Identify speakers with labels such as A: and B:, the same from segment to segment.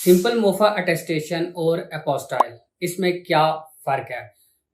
A: Simple MOFA attestation और apostille, इसमें क्या फ़र्क है?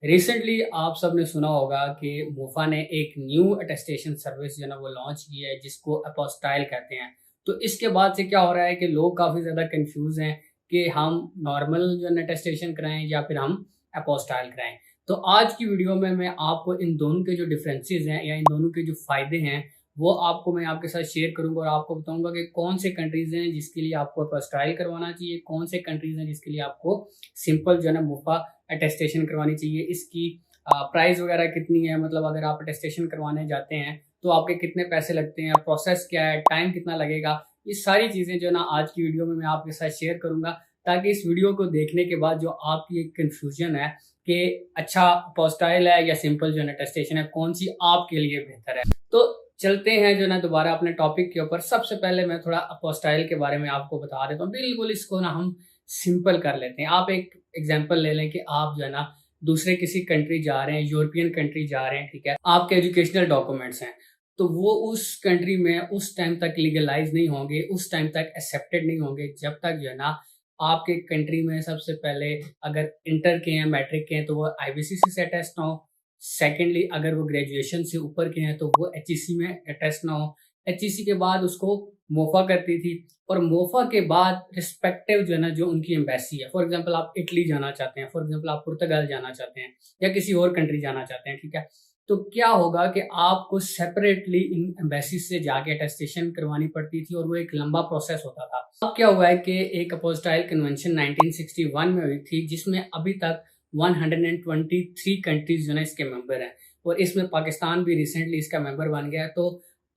A: रिसेंटली आप सबने सुना होगा कि मोफा ने एक न्यू अटेस्टेशन सर्विस जो है ना वो लॉन्च की है जिसको अपोस्टाइल कहते हैं। तो इसके बाद से क्या हो रहा है कि लोग काफ़ी ज़्यादा कन्फ्यूज़ हैं कि हम नॉर्मल जो है ना अटेस्टेशन कराएँ या फिर हम अपोस्टाइल कराएँ। तो आज की वीडियो में मैं आपको इन दोनों के जो डिफरेंसेस हैं या इन दोनों के जो फ़ायदे हैं वो आपको मैं आपके साथ शेयर करूंगा और आपको बताऊंगा कि कौन से कंट्रीज हैं जिसके लिए आपको अपोस्टाइल करवाना चाहिए, कौन से कंट्रीज हैं जिसके लिए आपको सिंपल जो है ना मोफा अटेस्टेशन करवानी चाहिए। इसकी प्राइस वगैरह कितनी है, मतलब अगर आप अटेस्टेशन करवाने जाते हैं तो आपके कितने पैसे लगते हैं, प्रोसेस क्या है, टाइम कितना लगेगा, ये सारी चीज़ें जो है ना आज की वीडियो में मैं आपके साथ शेयर करूंगा, ताकि इस वीडियो को देखने के बाद जो आपकी एक कन्फ्यूजन है कि अच्छा अपोस्टाइल है या सिंपल जो है अटेस्टेशन है, कौन सी आपके लिए बेहतर है। तो चलते हैं जो ना दोबारा अपने टॉपिक के ऊपर। सबसे पहले मैं थोड़ा अपोस्टाइल के बारे में आपको बता देता हूँ, बिल्कुल इसको ना हम सिंपल कर लेते हैं। आप एक एग्जांपल ले लें कि आप जो है ना दूसरे किसी कंट्री जा रहे हैं, यूरोपियन कंट्री जा रहे हैं, ठीक है, आपके एजुकेशनल डॉक्यूमेंट्स हैं तो वो उस कंट्री में उस टाइम तक लीगलाइज नहीं होंगे, उस टाइम तक एक्सेप्टेड नहीं होंगे जब तक जो है ना आपके कंट्री में सबसे पहले अगर इंटर के हैं, मैट्रिक के हैं तो वो आईबीसीसी से टेस्ट ना हो। सेकेंडली अगर वो ग्रेजुएशन से ऊपर के हैं तो वो एचईसी में टेस्ट ना हो। एचईसी के बाद उसको मोफा करती थी और मोफा के बाद रिस्पेक्टिव जो है ना जो उनकी एम्बेसी है, फॉर एग्जांपल आप इटली जाना चाहते हैं, फॉर एग्जांपल आप पुर्तगाल जाना चाहते हैं या किसी और कंट्री जाना चाहते हैं, ठीक है, तो क्या होगा कि आपको सेपरेटली इन एम्बेसी से जाके अटेस्टेशन करवानी पड़ती थी और वो एक लंबा प्रोसेस होता था। अब क्या हुआ है कि एक अपोस्टाइल कन्वेंशन 1961 में हुई थी जिसमें अभी तक 123 कंट्रीज जो है इसके मेंबर हैं और इसमें पाकिस्तान भी रिसेंटली इसका मेंबर बन गया है। तो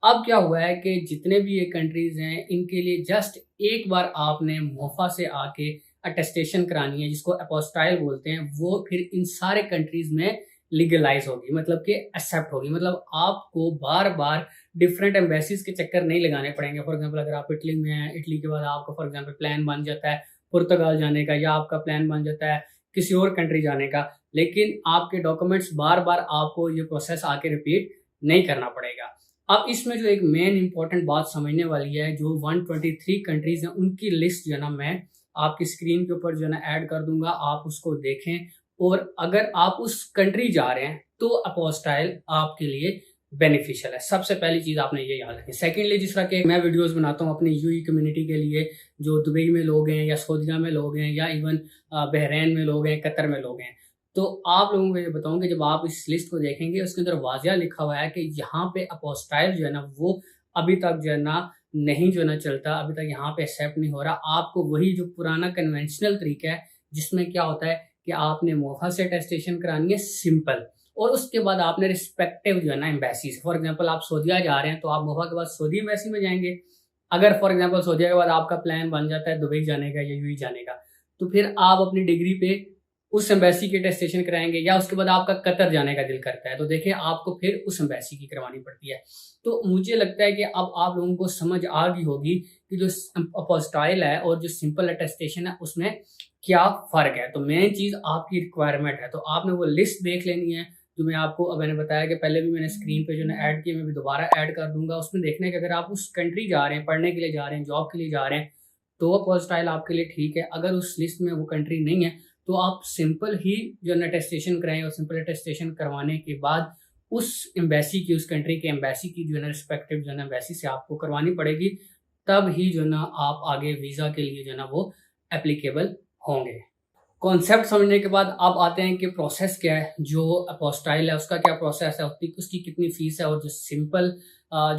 A: अब क्या हुआ है कि जितने भी ये कंट्रीज हैं इनके लिए जस्ट एक बार आपने मोफा से आके अटेस्टेशन करानी है जिसको अपोस्टाइल बोलते हैं, वो फिर इन सारे कंट्रीज में लीगलाइज होगी, मतलब कि एक्सेप्ट होगी। मतलब आपको बार बार डिफरेंट एम्बेसीज के चक्कर नहीं लगाने पड़ेंगे। फॉर एग्जांपल अगर आप इटली में हैं, इटली के बाद आपका फॉर एग्जांपल प्लान बन जाता है पुर्तगाल जाने का या आपका प्लान बन जाता है किसी और कंट्री जाने का, लेकिन आपके डॉक्यूमेंट्स बार बार आपको ये प्रोसेस आके रिपीट नहीं करना पड़ेगा। अब इसमें जो एक मेन इंपॉर्टेंट बात समझने वाली है, जो 123 कंट्रीज हैं उनकी लिस्ट जो है ना मैं आपकी स्क्रीन के ऊपर जो है ना ऐड कर दूंगा, आप उसको देखें और अगर आप उस कंट्री जा रहे हैं तो अपोस्टाइल आपके लिए बेनिफिशियल है। सबसे पहली चीज आपने ये याद रखनी। सेकेंडली, जिस तरह के मैं वीडियोस बनाता हूँ अपनी यूई कम्युनिटी के लिए, जो दुबई में लोग हैं या सऊदीया में लोग हैं या इवन बहरीन में लोग हैं, कतर में लोग हैं, तो आप लोगों को ये बताऊंगे जब आप इस लिस्ट को देखेंगे उसके अंदर वाजिया लिखा हुआ है कि यहाँ पे अपोस्टाइल जो है ना वो अभी तक जो है ना नहीं जो है ना चलता, अभी तक यहाँ पे एक्सेप्ट नहीं हो रहा। आपको वही जो पुराना कन्वेंशनल तरीका है जिसमें क्या होता है कि आपने मोफा से अटेस्टेशन करानी है सिंपल, और उसके बाद आपने रिस्पेक्टिव जो है ना एम्बेसी से, फॉर एग्जांपल आप सऊदीया जा रहे हैं तो आप मोफा के बाद सऊदी एम्बेसी में जाएंगे। अगर फॉर एग्जांपल सऊदीया के बाद आपका प्लान बन जाता है दुबई जाने का या यूएई जाने का, तो फिर आप अपनी डिग्री पे उस एम्बेसी की अटेस्टेशन कराएंगे, या उसके बाद आपका कतर जाने का दिल करता है तो देखिए आपको फिर उस एम्बेसी की करवानी पड़ती है। तो मुझे लगता है कि अब आप लोगों को समझ आ गई होगी कि जो अपोस्टाइल है और जो सिंपल अटेस्टेशन है उसमें क्या फर्क है। तो मेन चीज आपकी रिक्वायरमेंट है, तो आपने वो लिस्ट देख लेनी है जो मैं आपको अब मैंने बताया कि पहले भी मैंने स्क्रीन पे जो है ऐड किया, मैं भी दोबारा ऐड कर दूंगा। उसमें देखने कि अगर आप उस कंट्री जा रहे हैं, पढ़ने के लिए जा रहे हैं, जॉब के लिए जा रहे हैं, तो अपोस्टाइल आपके लिए ठीक है। अगर उस लिस्ट में वो कंट्री नहीं है तो आप सिंपल ही जो है अटेस्टेशन कराएं और सिंपल अटेस्टेशन करवाने के बाद उस एम्बेसी की, उस कंट्री के एम्बेसी की जो है ना रिस्पेक्टिव जो है ना एम्बेसी से आपको करवानी पड़ेगी, तब ही जो है ना आप आगे वीज़ा के लिए जो है ना वो एप्लीकेबल होंगे। कॉन्सेप्ट समझने के बाद अब आते हैं कि प्रोसेस क्या है, जो अपोस्टाइल है उसका क्या प्रोसेस है, उसकी कितनी फीस है, और जो सिंपल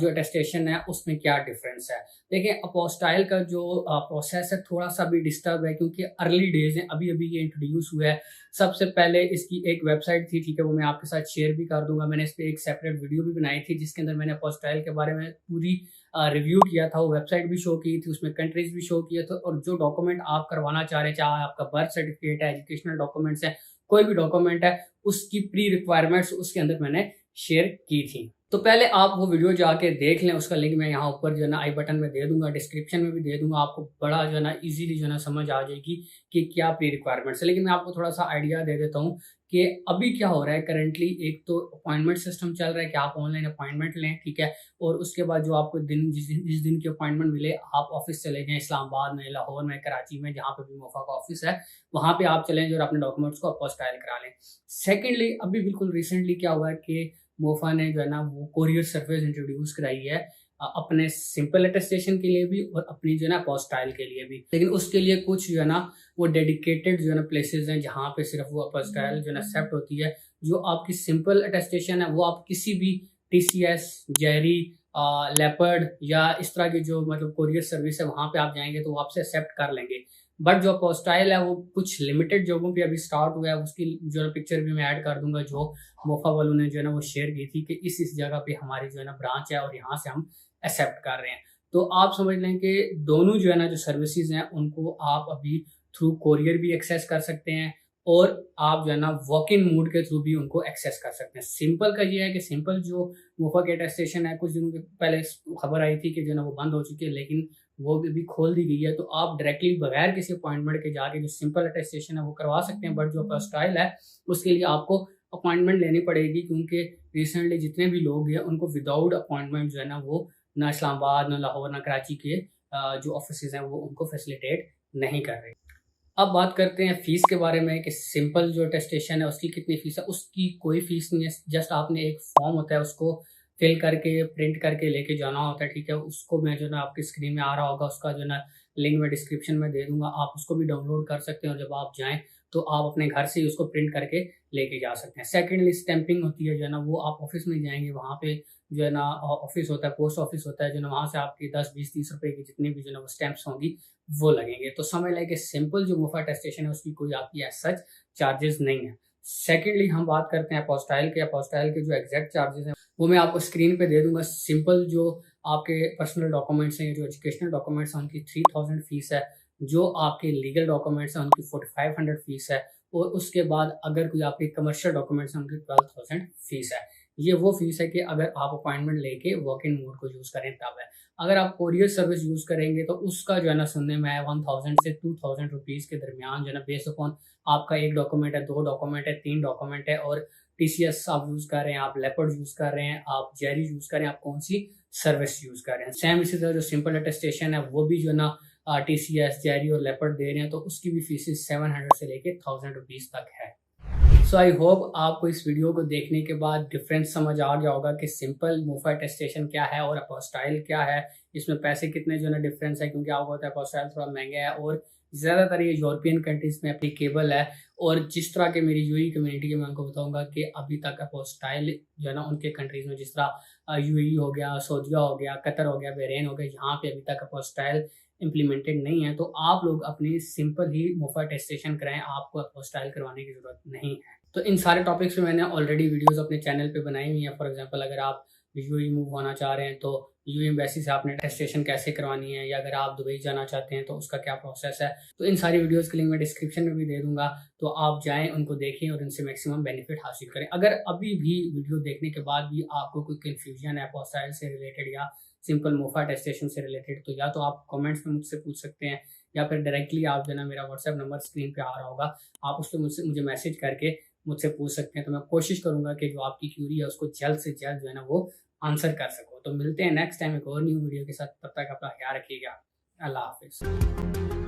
A: जो अटेस्टेशन है उसमें क्या डिफरेंस है। देखिए अपोस्टाइल का जो प्रोसेस है थोड़ा सा भी डिस्टर्ब है क्योंकि अर्ली डेज है, अभी अभी ये इंट्रोड्यूस हुआ है। सबसे पहले इसकी एक वेबसाइट थी, ठीक है, वो मैं आपके साथ शेयर भी कर दूंगा। मैंने इस पर एक सेपरेट वीडियो भी बनाई थी जिसके अंदर मैंने अपोस्टाइल के बारे में पूरी रिव्यू किया था, वो वेबसाइट भी शो की थी, उसमें कंट्रीज भी शो किए थे, और जो डॉक्यूमेंट आप करवाना चाह रहे हैं, चाहे आपका बर्थ सर्टिफिकेट है, एजुकेशनल डॉक्यूमेंट्स है, कोई भी डॉक्यूमेंट है, उसकी प्री रिक्वायरमेंट्स उसके अंदर मैंने शेयर की थी। तो पहले आप वो वीडियो जाके देख लें, उसका लिंक मैं यहाँ ऊपर जो है ना आई बटन में दे दूंगा, डिस्क्रिप्शन में भी दे दूंगा, आपको बड़ा जो है ना इजीली जो है ना समझ आ जाएगी कि क्या प्री रिक्वायरमेंट्स है। लेकिन मैं आपको थोड़ा सा आइडिया दे देता हूँ कि अभी क्या हो रहा है करंटली, एक तो अपॉइंटमेंट सिस्टम चल रहा है कि आप ऑनलाइन अपॉइंटमेंट लें, ठीक है, और उसके बाद जो आपको जिस दिन की अपॉइंटमेंट मिले आप ऑफिस चले जाएं, इस्लामाबाद में, लाहौर में, कराची में, जहाँ पे भी मोफा का ऑफिस है वहाँ पे आप चलें और अपने डॉक्यूमेंट्स को अपोस्टाइल करा लें। सेकेंडली, अभी बिल्कुल रिसेंटली क्या हुआ है कि मोफा ने जो है ना वो कोरियर सर्विस इंट्रोड्यूस कराई है अपने सिंपल अटेस्टेशन के लिए भी और अपनी जो है ना अपोस्टाइल के लिए भी। लेकिन उसके लिए कुछ जो है ना वो डेडिकेटेड जो है ना प्लेसेस हैं जहाँ पे सिर्फ वो अपोस्टाइल जो है ना एक्सेप्ट होती है। जो आपकी सिंपल अटेस्टेशन है वो आप किसी भी TCS, जेरी, लेपर्ड या इस तरह की जो मतलब कोरियर सर्विस है वहाँ पे आप जाएंगे तो वो आपसे एक्सेप्ट कर लेंगे। बट जो अपोस्टाइल है वो कुछ लिमिटेड जगहों पे अभी स्टार्ट हुआ है, उसकी जो है पिक्चर भी मैं ऐड कर दूंगा जो मोफा वालों ने जो है ना वो शेयर की थी कि इस जगह पे हमारी जो है ना ब्रांच है और यहाँ से हम एक्सेप्ट कर रहे हैं। तो आप समझ लें कि दोनों जो है ना जो सर्विसेज हैं उनको आप अभी थ्रू कोरियर भी एक्सेस कर सकते हैं और आप जो है ना वॉक इन मोड के थ्रू भी उनको एक्सेस कर सकते हैं। सिंपल का ये है कि सिंपल जो मोफा के अटेस्टेशन है कुछ दिनों के पहले खबर आई थी कि जो है ना वो बंद हो चुकी है, लेकिन वो भी खोल दी गई है। तो आप डायरेक्टली बगैर किसी अपॉइंटमेंट के जाके जो सिंपल अटेस्टेशन है वो करवा सकते हैं। बट जो अपोस्टाइल है उसके लिए आपको अपॉइंटमेंट लेनी पड़ेगी, क्योंकि रिसेंटली जितने भी लोग हैं उनको विदाउट अपॉइंटमेंट जो है ना वो ना इस्लामाबाद, ना लाहौर, ना कराची के जो ऑफिस हैं वो उनको फैसिलिटेट नहीं कर रहे। अब बात करते हैं फीस के बारे में कि सिंपल जो अटेस्टेशन है उसकी कितनी फीस है। उसकी कोई फीस नहीं है, जस्ट आपने एक फॉर्म होता है उसको फिल करके प्रिंट करके लेके जाना होता है, ठीक है। उसको मैं जो ना आपकी स्क्रीन में आ रहा होगा उसका जो ना लिंक मैं डिस्क्रिप्शन में दे दूंगा, आप उसको भी डाउनलोड कर सकते हैं और जब आप जाएं तो आप अपने घर से ही उसको प्रिंट करके लेके जा सकते हैं। सेकेंडली स्टैंपिंग होती है जो है ना वो आप ऑफिस में जाएंगे, वहाँ पे जो है ना ऑफिस होता है, पोस्ट ऑफिस होता है जो ना वहाँ से आपकी 10, 20, 30 रुपए की जितनी भी जो ना वो स्टैंप्स होंगी वो लगेंगे। तो समझ लें कि सिंपल जो मोफा अटेस्टेशन है उसकी कोई आपकी एज सच चार्जेस नहीं है। सेकेंडली हम बात करते हैं अपोस्टाइल के। अपोस्टाइल के जो एग्जैक्ट चार्जेस हैं वो मैं आपको स्क्रीन पे दे दूंगा। सिंपल जो आपके पर्सनल डॉक्यूमेंट्स हैं, जो एजुकेशनल डॉक्यूमेंट्स हैं उनकी 3000 फीस है। जो आपके लीगल डॉक्यूमेंट्स हैं उनकी 4500 फीस है और उसके बाद अगर कोई आपके कमर्शियल डॉक्यूमेंट्स हैं उनकी 12000 फीस है। ये वो फीस है कि अगर आप अपॉइंटमेंट लेके वॉक इन मोड को यूज करें तब है। अगर आप कोरियर सर्विस यूज करेंगे तो उसका जो है ना सुनने में 1000 से 2000 रुपीज के दरमियान जो है ना बेस्ड अपॉन आपका एक डॉक्यूमेंट है, 2 डॉक्यूमेंट है, 3 डॉक्यूमेंट है और TCS आप यूज कर रहे हैं, आप लेपर्ड यूज कर रहे हैं, आप जेरी यूज कर रहे हैं, आप कौन सी सर्विस यूज कर रहे हैं। सेम इसी तरह जो सिंपल अटेस्टेशन है वो भी जो है ना TCS, जेरी और लेपर्ड दे रहे हैं, तो उसकी भी फीस 700 से लेके 1000 रुपीज तक है। सो आई होप आपको इस वीडियो को देखने के बाद डिफरेंस समझ आ गया होगा कि सिंपल मोफा अटेस्टेशन क्या है और अपोस्टाइल क्या है, इसमें पैसे कितने जो है ना डिफरेंस है, क्योंकि आपको पता है अपोस्टाइल थोड़ा महंगा है और ज़्यादातर ये यूरोपियन कंट्रीज में एप्लीकेबल है। और जिस तरह के मेरी यूएई कम्युनिटी के मैं उनको बताऊंगा कि अभी तक अपोस्टाइल जो है ना उनके कंट्रीज में, जिस तरह UAE हो गया, सऊदीया हो गया, कतर हो गया, बहरीन हो गया, यहाँ पे अभी तक अपोस्टाइल इम्प्लीमेंटेड नहीं है। तो आप लोग अपनी सिंपल ही मोफा अटेस्टेशन कराएं, आपको अपोस्टाइल करवाने की जरूरत नहीं है। तो इन सारे टॉपिक्स पे मैंने ऑलरेडी वीडियोस अपने चैनल पे बनाई हुई हैं। फॉर एग्जांपल अगर आप UAE मूव होना चाह रहे हैं तो UAE एम्बेसी से आपने अटेस्टेशन कैसे करवानी है, या अगर आप दुबई जाना चाहते हैं तो उसका क्या प्रोसेस है, तो इन सारी वीडियोस के लिंक मैं डिस्क्रिप्शन में भी दे दूंगा। तो आप जाएं, उनको देखें और इनसे मैक्सिमम बेनिफिट हासिल करें। अगर अभी भी वीडियो देखने के बाद भी आपको कोई कन्फ्यूजन है अपोस्टाइल से रिलेटेड या सिंपल मोफा अटेस्टेशन से रिलेटेड, तो या तो आप कमेंट्स में मुझसे पूछ सकते हैं या फिर डायरेक्टली आप जो है ना मेरा व्हाट्सएप नंबर स्क्रीन पे आ रहा होगा, आप उस पर मुझे मैसेज करके मुझसे पूछ सकते हैं। तो मैं कोशिश करूंगा कि जो आपकी क्यूरी है उसको जल्द से जल्द जो है ना वो आंसर कर सको। तो मिलते हैं नेक्स्ट टाइम एक और न्यू वीडियो के साथ, तब तक अपना ख्याल रखिएगा। अल्लाह हाफिज।